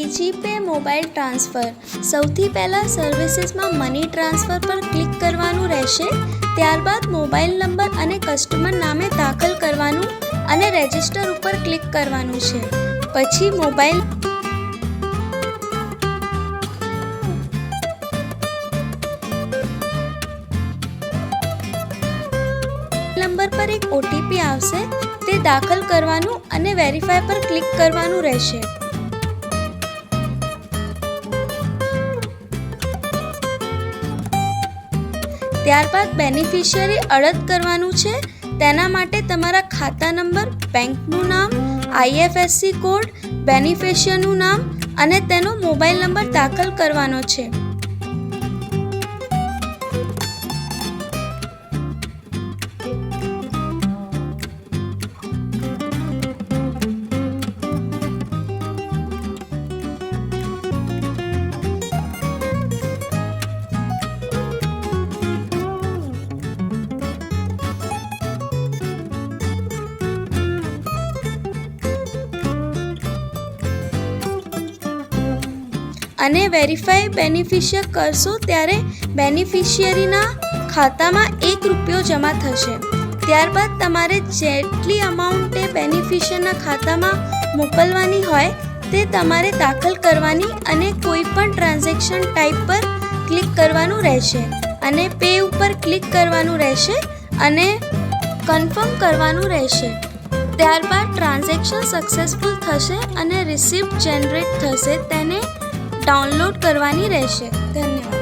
GPay mobile transfer. સૌથી પહેલાં સર્વિસીસમાં money transfer પર ક્લિક કરવાનું રહેશે. ત્યારબાદ મોબાઈલ નંબર અને કસ્ટમર નામે દાખલ કરવાનું અને રજિસ્ટર ઉપર ક્લિક કરવાનું છે. પછી મોબાઈલ નંબર પર એક OTP આવશે, તે દાખલ કરવાનું અને વેરીફાઈ પર ક્લિક કરવાનું રહેશે. ત્યારબાદ બેનિફિશિયરી અડદ કરવાનું છે. તેના માટે તમારા ખાતા નંબર, બેંકનું નામ, IFSC કોડ, બેનિફિશિયરનું નામ અને તેનો મોબાઈલ નંબર દાખલ કરવાનો છે. અને વેરીફાઈ બેનિફિશિયર કરશો ત્યારે બેનિફિશિયરીના ખાતામાં ₹1 જમા થશે. ત્યારબાદ તમારે જેટલી અમાઉન્ટ એ બેનિફિશિયરના ખાતામાં મોકલવાની હોય તે તમારે દાખલ કરવાની અને કોઈ પણ ટ્રાન્ઝેક્શન ટાઈપ પર ક્લિક કરવાનું રહેશે અને પે ઉપર ક્લિક કરવાનું રહેશે અને કન્ફર્મ કરવાનું રહેશે. ત્યારબાદ ટ્રાન્ઝેક્શન સક્સેસફુલ થશે અને રિસિપ્ટ જનરેટ થશે. તેને ડાઉનલોડ કરવાની રહેશે. ધન્યવાદ.